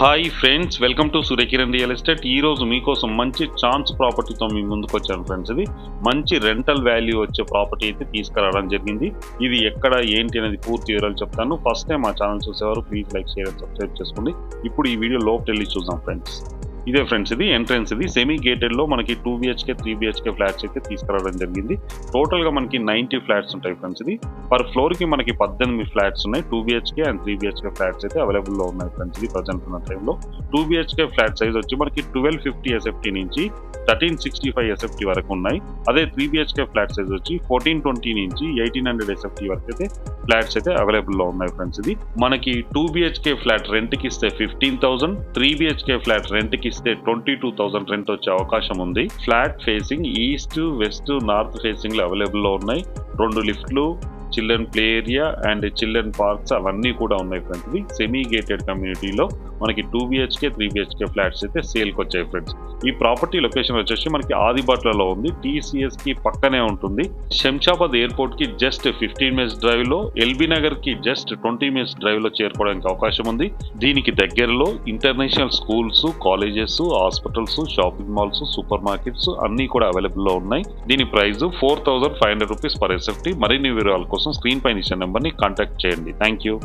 Hi friends, welcome to Surya Kiran real estate. ఈ రోజు మీకోసం మంచి ఛాన్స్ ప్రాపర్టీతో మీ ముందుకు వచ్చాను ఫ్రెండ్స్. ఇది మంచి రెంటల్ వాల్యూ వచ్చే ప్రాపర్టీ అయితే తీసుకురావడం జరిగింది. ఇది ఎక్కడ ఏంటి అనేది పూర్తి వివరాలు చెప్తాను. ఫస్ట్ టైం మా ఛానల్ చూసేవారు please like, share and subscribe చేసుకోండి. ఇప్పుడు ఈ వీడియో లోపలికి వెళ్ళి చూద్దాం ఫ్రెండ్స్. ఇదే ఫ్రెండ్స్, ఇది ఎంట్రన్స్. ఇది సెమీ గేటెడ్లో మనకి 2 BHK 3 BHK ఫ్లాట్స్ అయితే తీసుకురావడం జరిగింది. టోటల్గా మనకి 90 ఫ్లాట్స్ ఉంటాయి ఫ్రెండ్స్. ఇది పర్ ఫ్లోర్కి మనకి 18 ఫ్లాట్స్ ఉన్నాయి. 2 BHK అండ్ 3 BHK ఫ్లాట్స్ అయితే అవైలబుల్లో ఉన్నాయి ఫ్రెండ్స్. ఇది ప్రజెంట్ ఉన్న టైంలో 2 BHK ఫ్లాట్ సైజ్ వచ్చి మనకి 1250 SFT నుంచి 1365 SFT వరకు ఉన్నాయి. అదే 3 BHK ఫ్లాట్ సైజ్ వచ్చి 1420 నుంచి 1800 SFT వరకు అయితే ఫ్లాట్స్ అయితే అవైలబుల్లో ఉన్నాయి ఫ్రెండ్స్. ఇది మనకి 2 BHK ఫ్లాట్ రెంట్కి ఇస్తే 15,000, 3 BHK ఫ్లాట్ రెంట్కి 22,000 రెంట్ వచ్చే అవకాశం ఉంది. Flat facing east, west, north facing లో అవైలబుల్ లో ఉన్నాయి. 2 లిఫ్ట్లు, children play area and children parks అవన్నీ కూడా ఉన్నాయి ఫ్రెండ్స్. ఇది సెమీ గేటెడ్ కమ్యూనిటీలో మనకి 2 BHK 3 BHK ఫ్లాట్స్ అయితే సేల్కి వచ్చాయి ఫ్రెండ్స్. ఈ ప్రాపర్టీ లొకేషన్ వచ్చేసి మనకి ఆదిబాట్లలో ఉంది. TCS కి పక్కనే ఉంటుంది. శంషాబాద్ ఎయిర్పోర్ట్ కి జస్ట్ 15 మినిట్స్ డ్రైవ్ లో, ఎల్బీ నగర్ కి జస్ట్ 20 మినిట్స్ డ్రైవ్ లో చేరుకోవడానికి అవకాశం ఉంది. దీనికి దగ్గరలో international schools, colleges, hospitals, shopping malls, super markets అన్ని కూడా అవైలబుల్ లో ఉన్నాయి. దీని ప్రైస్ 4,500 రూపీస్ పర్ SFT. మరిన్ని వివరాల కోసం స్క్రీన్ పైన ఇచ్చిన నెంబర్ని కాంటాక్ట్ చేయండి. Thank you.